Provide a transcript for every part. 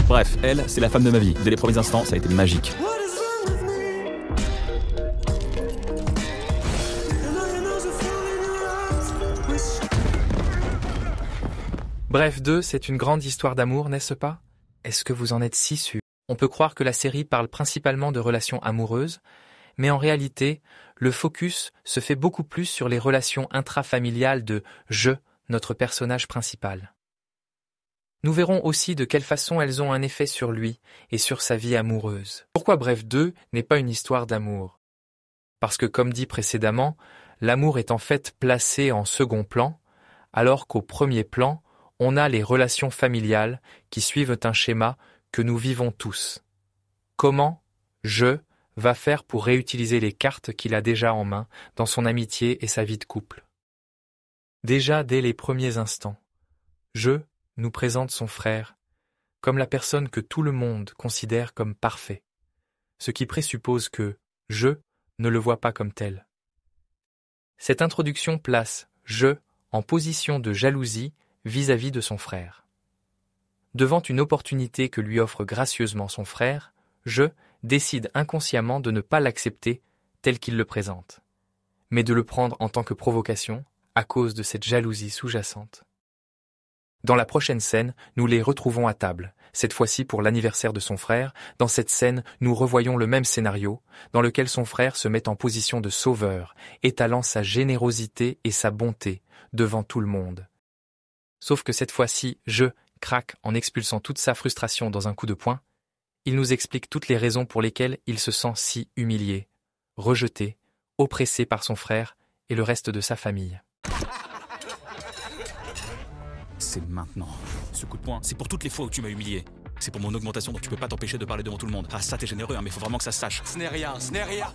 Bref, elle, c'est la femme de ma vie. Dès les premiers instants, ça a été magique. Bref 2, c'est une grande histoire d'amour, n'est-ce pas? Est-ce que vous en êtes si sûr? On peut croire que la série parle principalement de relations amoureuses, mais en réalité, le focus se fait beaucoup plus sur les relations intrafamiliales de « je », notre personnage principal. Nous verrons aussi de quelle façon elles ont un effet sur lui et sur sa vie amoureuse. Pourquoi Bref 2 n'est pas une histoire d'amour? Parce que, comme dit précédemment, l'amour est en fait placé en second plan, alors qu'au premier plan, on a les relations familiales qui suivent un schéma que nous vivons tous. Comment je va faire pour réutiliser les cartes qu'il a déjà en main dans son amitié et sa vie de couple? Déjà dès les premiers instants, je nous présente son frère comme la personne que tout le monde considère comme parfait, ce qui présuppose que je ne le vois pas comme tel. Cette introduction place je en position de jalousie vis-à-vis de son frère. Devant une opportunité que lui offre gracieusement son frère, je décide inconsciemment de ne pas l'accepter tel qu'il le présente, mais de le prendre en tant que provocation à cause de cette jalousie sous-jacente. Dans la prochaine scène, nous les retrouvons à table, cette fois-ci pour l'anniversaire de son frère. Dans cette scène, nous revoyons le même scénario, dans lequel son frère se met en position de sauveur, étalant sa générosité et sa bonté devant tout le monde. Sauf que cette fois-ci, je craque en expulsant toute sa frustration dans un coup de poing. Il nous explique toutes les raisons pour lesquelles il se sent si humilié, rejeté, oppressé par son frère et le reste de sa famille. C'est maintenant. Ce coup de poing, c'est pour toutes les fois où tu m'as humilié. C'est pour mon augmentation, donc tu peux pas t'empêcher de parler devant tout le monde. Ah, ça, t'es généreux, hein, mais faut vraiment que ça se sache. Ce n'est rien, ce n'est rien.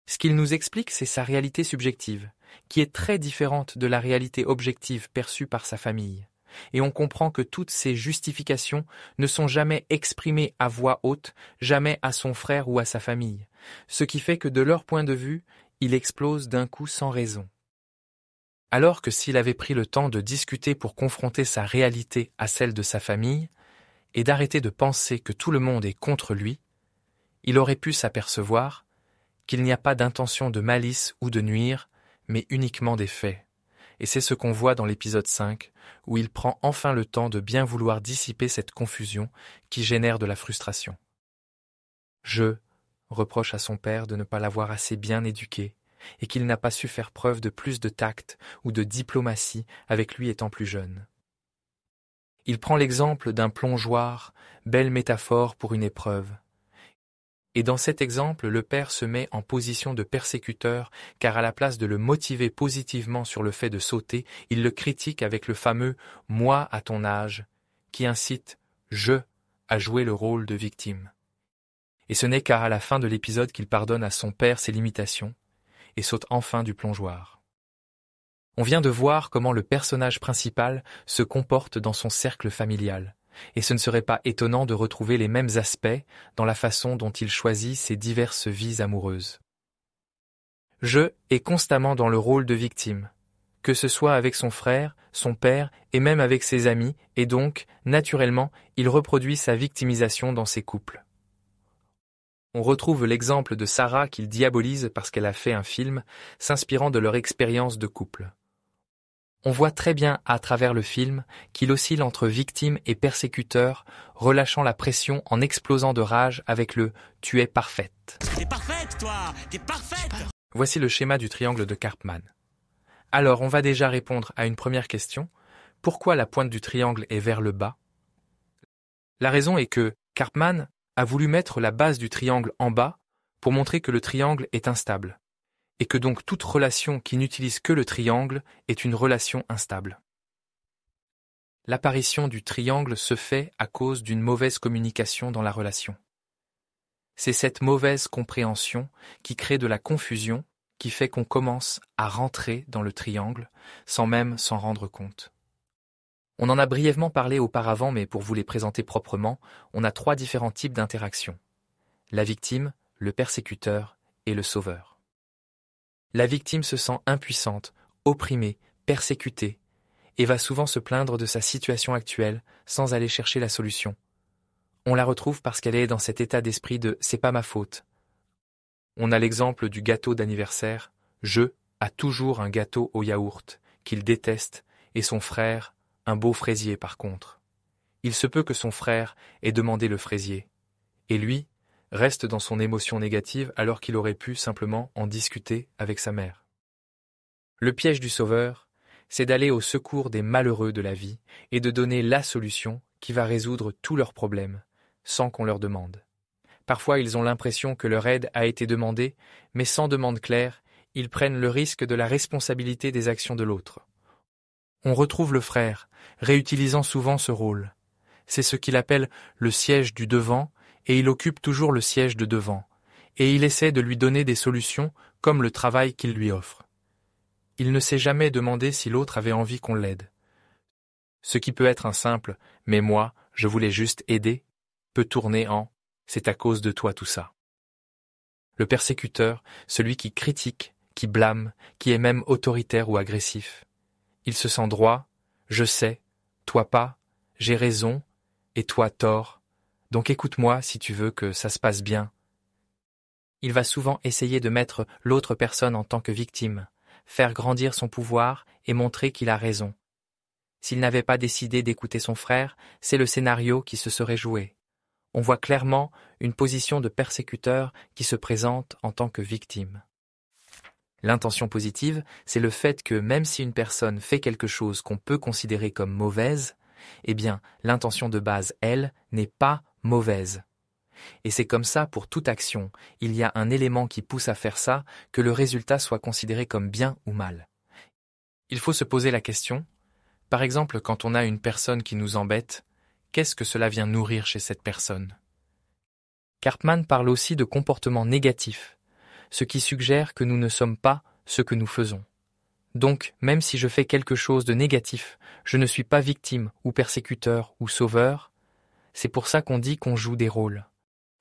Ce qu'il nous explique, c'est sa réalité subjective, qui est très différente de la réalité objective perçue par sa famille. Et on comprend que toutes ces justifications ne sont jamais exprimées à voix haute, jamais à son frère ou à sa famille, ce qui fait que de leur point de vue, il explose d'un coup sans raison. Alors que s'il avait pris le temps de discuter pour confronter sa réalité à celle de sa famille, et d'arrêter de penser que tout le monde est contre lui, il aurait pu s'apercevoir qu'il n'y a pas d'intention de malice ou de nuire, mais uniquement des faits. Et c'est ce qu'on voit dans l'épisode 5, où il prend enfin le temps de bien vouloir dissiper cette confusion qui génère de la frustration. Je reproche à son père de ne pas l'avoir assez bien éduqué, et qu'il n'a pas su faire preuve de plus de tact ou de diplomatie avec lui étant plus jeune. Il prend l'exemple d'un plongeoir, belle métaphore pour une épreuve. Et dans cet exemple, le père se met en position de persécuteur, car à la place de le motiver positivement sur le fait de sauter, il le critique avec le fameux « moi à ton âge », qui incite « je » à jouer le rôle de victime. Et ce n'est qu'à la fin de l'épisode qu'il pardonne à son père ses limitations, et saute enfin du plongeoir. On vient de voir comment le personnage principal se comporte dans son cercle familial, et ce ne serait pas étonnant de retrouver les mêmes aspects dans la façon dont il choisit ses diverses vies amoureuses. Je est constamment dans le rôle de victime, que ce soit avec son frère, son père et même avec ses amis, et donc, naturellement, il reproduit sa victimisation dans ses couples. On retrouve l'exemple de Sarah qu'il diabolise parce qu'elle a fait un film s'inspirant de leur expérience de couple. On voit très bien à travers le film qu'il oscille entre victime et persécuteur, relâchant la pression en explosant de rage avec le « tu es parfaite ». T'es parfaite, toi! T'es parfaite! Voici le schéma du triangle de Karpman. Alors, on va déjà répondre à une première question. Pourquoi la pointe du triangle est vers le bas? La raison est que Karpman a voulu mettre la base du triangle en bas pour montrer que le triangle est instable, et que donc toute relation qui n'utilise que le triangle est une relation instable. L'apparition du triangle se fait à cause d'une mauvaise communication dans la relation. C'est cette mauvaise compréhension qui crée de la confusion, qui fait qu'on commence à rentrer dans le triangle sans même s'en rendre compte. On en a brièvement parlé auparavant, mais pour vous les présenter proprement, on a 3 différents types d'interactions. La victime, le persécuteur et le sauveur. La victime se sent impuissante, opprimée, persécutée, et va souvent se plaindre de sa situation actuelle sans aller chercher la solution. On la retrouve parce qu'elle est dans cet état d'esprit de « c'est pas ma faute ». On a l'exemple du gâteau d'anniversaire. Je a toujours un gâteau au yaourt qu'il déteste et son frère un beau fraisier par contre. Il se peut que son frère ait demandé le fraisier. Et lui reste dans son émotion négative alors qu'il aurait pu simplement en discuter avec sa mère. Le piège du sauveur, c'est d'aller au secours des malheureux de la vie et de donner la solution qui va résoudre tous leurs problèmes, sans qu'on leur demande. Parfois, ils ont l'impression que leur aide a été demandée, mais sans demande claire, ils prennent le risque de la responsabilité des actions de l'autre. On retrouve le frère, réutilisant souvent ce rôle. C'est ce qu'il appelle le siège du devant, et il occupe toujours le siège de devant, et il essaie de lui donner des solutions comme le travail qu'il lui offre. Il ne s'est jamais demandé si l'autre avait envie qu'on l'aide. Ce qui peut être un simple « mais moi, je voulais juste aider » peut tourner en « c'est à cause de toi tout ça ». Le persécuteur, celui qui critique, qui blâme, qui est même autoritaire ou agressif. Il se sent droit, je sais, toi pas, j'ai raison, et toi tort, donc écoute-moi si tu veux que ça se passe bien. Il va souvent essayer de mettre l'autre personne en tant que victime, faire grandir son pouvoir et montrer qu'il a raison. S'il n'avait pas décidé d'écouter son frère, c'est le scénario qui se serait joué. On voit clairement une position de persécuteur qui se présente en tant que victime. L'intention positive, c'est le fait que même si une personne fait quelque chose qu'on peut considérer comme mauvaise, eh bien, l'intention de base, elle, n'est pas mauvaise. Et c'est comme ça pour toute action, il y a un élément qui pousse à faire ça, que le résultat soit considéré comme bien ou mal. Il faut se poser la question, par exemple quand on a une personne qui nous embête, qu'est-ce que cela vient nourrir chez cette personne ? Karpman parle aussi de comportements négatifs, ce qui suggère que nous ne sommes pas ce que nous faisons. Donc, même si je fais quelque chose de négatif, je ne suis pas victime ou persécuteur ou sauveur. C'est pour ça qu'on dit qu'on joue des rôles.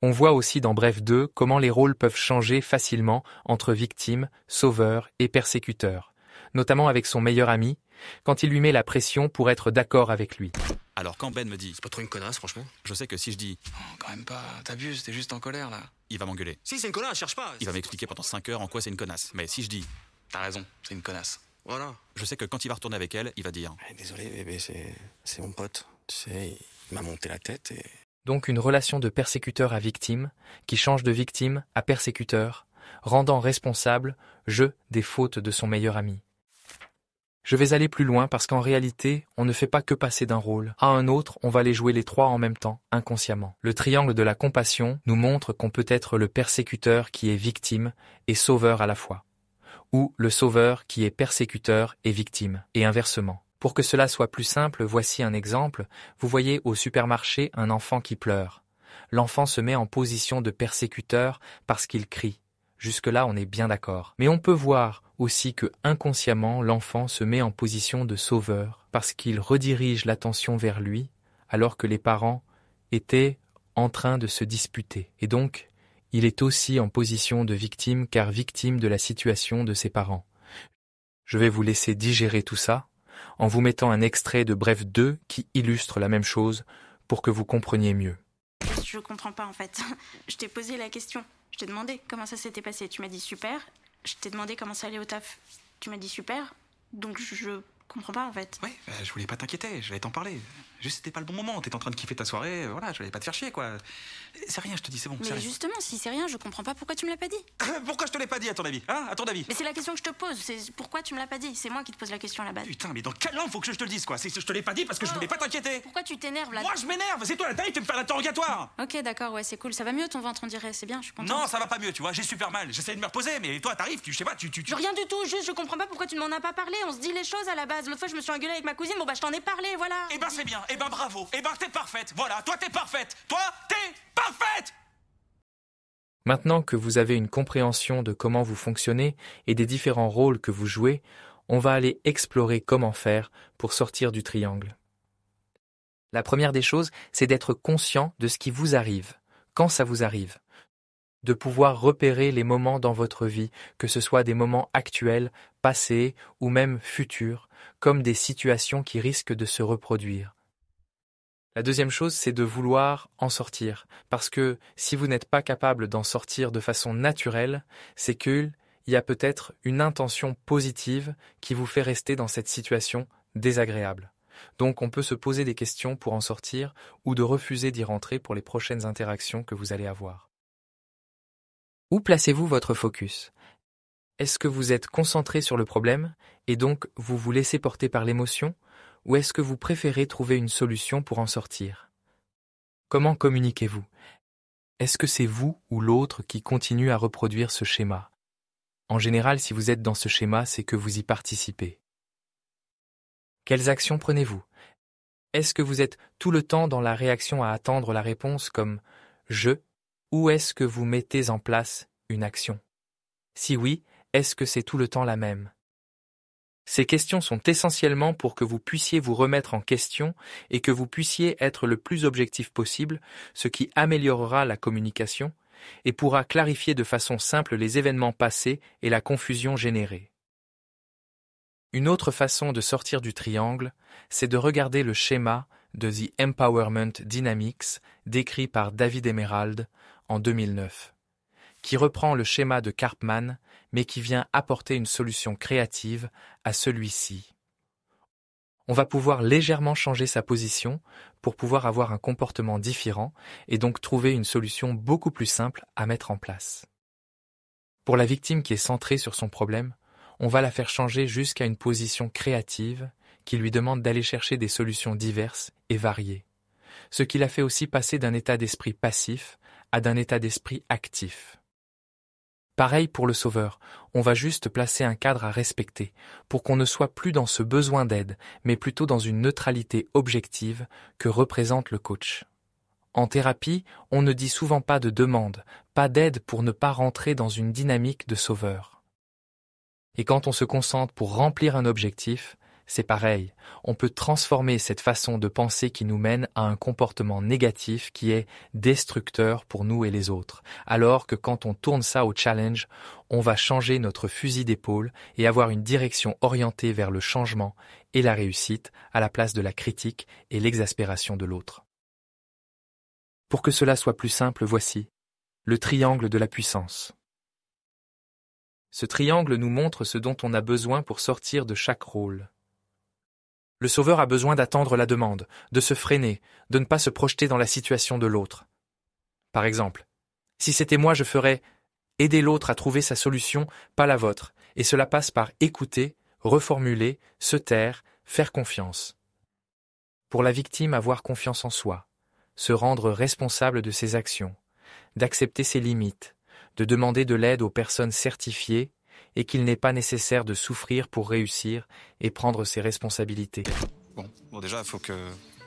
On voit aussi dans Bref 2 comment les rôles peuvent changer facilement entre victime, sauveur et persécuteur, notamment avec son meilleur ami, quand il lui met la pression pour être d'accord avec lui. Alors quand Ben me dit C'est pas trop une connasse, franchement. je sais que si je dis Oh, quand même pas, t'abuses, t'es juste en colère là. il va m'engueuler. Si, c'est une connasse, cherche pas. Il va m'expliquer pendant 5 heures en quoi c'est une connasse. Mais si je dis T'as raison, c'est une connasse. Voilà. je sais que quand il va retourner avec elle, il va dire Désolé bébé, c'est mon pote. Tu sais, il m'a monté la tête et... Donc une relation de persécuteur à victime, qui change de victime à persécuteur, rendant responsable je des fautes de son meilleur ami. Je vais aller plus loin parce qu'en réalité, on ne fait pas que passer d'un rôle à un autre, on va les jouer les trois en même temps, inconsciemment. Le triangle de la compassion nous montre qu'on peut être le persécuteur qui est victime et sauveur à la fois, ou le sauveur qui est persécuteur et victime, et inversement. Pour que cela soit plus simple, voici un exemple. Vous voyez au supermarché un enfant qui pleure. L'enfant se met en position de persécuteur parce qu'il crie. Jusque-là, on est bien d'accord. Mais on peut voir aussi que inconsciemment, l'enfant se met en position de sauveur parce qu'il redirige l'attention vers lui alors que les parents étaient en train de se disputer. Et donc, il est aussi en position de victime car victime de la situation de ses parents. Je vais vous laisser digérer tout ça en vous mettant un extrait de Bref 2 qui illustre la même chose pour que vous compreniez mieux. Je comprends pas en fait. Je t'ai posé la question. Je t'ai demandé comment ça s'était passé. Tu m'as dit super. Je t'ai demandé comment ça allait au taf. Tu m'as dit super. Donc je comprends pas en fait. Ouais, je voulais pas t'inquiéter, j'allais t'en parler. Juste c'était pas le bon moment, t'étais en train de kiffer ta soirée, voilà, je voulais pas te faire chier quoi. C'est rien, je te dis, c'est bon, c'est Mais rien. justement, si c'est rien, je comprends pas pourquoi tu me l'as pas dit. Pourquoi je te l'ai pas dit à ton avis, hein, à ton avis? Mais c'est la question que je te pose. C'est pourquoi tu me l'as pas dit. C'est moi qui te pose la question à la base. Putain, mais dans quelle langue faut que je te le dise quoi? Je te l'ai pas dit parce que je voulais pas t'inquiéter. Pourquoi tu t'énerves là? Moi je m'énerve, c'est toi la taille, tu me fais l'interrogatoire. Ok, d'accord, ouais, c'est cool. Ça va mieux ton ventre, on dirait. C'est bien, je suis contente. Non, ça va pas mieux, tu vois, j'ai super mal. J'essaie de me reposer, mais toi t'arrives, je sais pas, tu. Rien du tout. Juste, je comprends pas pourquoi tu ne m'en as pas parlé. On se dit les choses à la base. L'autre fois, je me suis engueulée avec ma cousine. Bon bah, je t'en ai parlé, voilà. Eh ben c'est bien, eh ben bravo, eh ben t'es parfaite, voilà, toi t'es parfaite, toi t'es parfaite. Maintenant que vous avez une compréhension de comment vous fonctionnez et des différents rôles que vous jouez, on va aller explorer comment faire pour sortir du triangle. La première des choses, c'est d'être conscient de ce qui vous arrive, quand ça vous arrive. De pouvoir repérer les moments dans votre vie, que ce soit des moments actuels, passés ou même futurs, comme des situations qui risquent de se reproduire. La deuxième chose, c'est de vouloir en sortir. Parce que si vous n'êtes pas capable d'en sortir de façon naturelle, c'est qu'il y a peut-être une intention positive qui vous fait rester dans cette situation désagréable. Donc on peut se poser des questions pour en sortir ou de refuser d'y rentrer pour les prochaines interactions que vous allez avoir. Où placez-vous votre focus ? Est-ce que vous êtes concentré sur le problème et donc vous vous laissez porter par l'émotion ou est-ce que vous préférez trouver une solution pour en sortir ? Comment communiquez-vous ? Est-ce que c'est vous ou l'autre qui continue à reproduire ce schéma ? En général, si vous êtes dans ce schéma, c'est que vous y participez. Quelles actions prenez-vous ? Est-ce que vous êtes tout le temps dans la réaction à attendre la réponse comme « je » ou est-ce que vous mettez en place une action ? Si oui, est-ce que c'est tout le temps la même ? Ces questions sont essentiellement pour que vous puissiez vous remettre en question et que vous puissiez être le plus objectif possible, ce qui améliorera la communication et pourra clarifier de façon simple les événements passés et la confusion générée. Une autre façon de sortir du triangle, c'est de regarder le schéma de The Empowerment Dynamics décrit par David Emerald en 2009, qui reprend le schéma de Karpman, mais qui vient apporter une solution créative à celui-ci. On va pouvoir légèrement changer sa position pour pouvoir avoir un comportement différent et donc trouver une solution beaucoup plus simple à mettre en place. Pour la victime qui est centrée sur son problème, on va la faire changer jusqu'à une position créative qui lui demande d'aller chercher des solutions diverses et variées, ce qui la fait aussi passer d'un état d'esprit passif à d'un état d'esprit actif. Pareil pour le sauveur, on va juste placer un cadre à respecter pour qu'on ne soit plus dans ce besoin d'aide, mais plutôt dans une neutralité objective que représente le coach. En thérapie, on ne dit souvent pas de demande, pas d'aide pour ne pas rentrer dans une dynamique de sauveur. Et quand on se concentre pour remplir un objectif, c'est pareil, on peut transformer cette façon de penser qui nous mène à un comportement négatif qui est destructeur pour nous et les autres, alors que quand on tourne ça au challenge, on va changer notre fusil d'épaule et avoir une direction orientée vers le changement et la réussite à la place de la critique et l'exaspération de l'autre. Pour que cela soit plus simple, voici le triangle de la puissance. Ce triangle nous montre ce dont on a besoin pour sortir de chaque rôle. Le sauveur a besoin d'attendre la demande, de se freiner, de ne pas se projeter dans la situation de l'autre. Par exemple, si c'était moi, je ferais aider l'autre à trouver sa solution, pas la vôtre, et cela passe par écouter, reformuler, se taire, faire confiance. Pour la victime, avoir confiance en soi, se rendre responsable de ses actions, d'accepter ses limites, de demander de l'aide aux personnes certifiées et qu'il n'est pas nécessaire de souffrir pour réussir et prendre ses responsabilités. Bon déjà, il faut que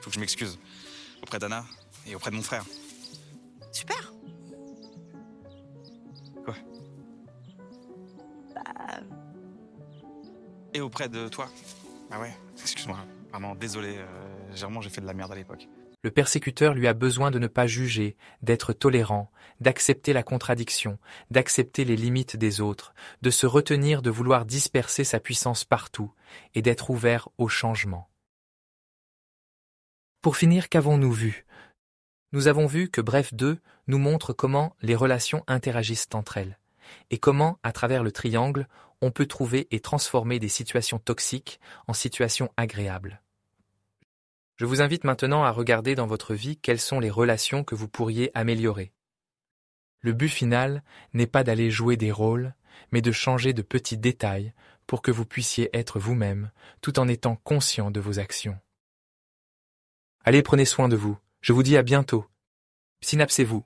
je m'excuse auprès d'Anna et auprès de mon frère. Super. Quoi ? Et auprès de toi. Ah ouais, excuse-moi, vraiment désolé, j'ai fait de la merde à l'époque. Le persécuteur lui a besoin de ne pas juger, d'être tolérant, d'accepter la contradiction, d'accepter les limites des autres, de se retenir de vouloir disperser sa puissance partout et d'être ouvert au changement. Pour finir, qu'avons-nous vu ? Nous avons vu que Bref 2 nous montre comment les relations interagissent entre elles et comment, à travers le triangle, on peut trouver et transformer des situations toxiques en situations agréables. Je vous invite maintenant à regarder dans votre vie quelles sont les relations que vous pourriez améliorer. Le but final n'est pas d'aller jouer des rôles, mais de changer de petits détails pour que vous puissiez être vous-même, tout en étant conscient de vos actions. Allez, prenez soin de vous. Je vous dis à bientôt. Synapsez-vous.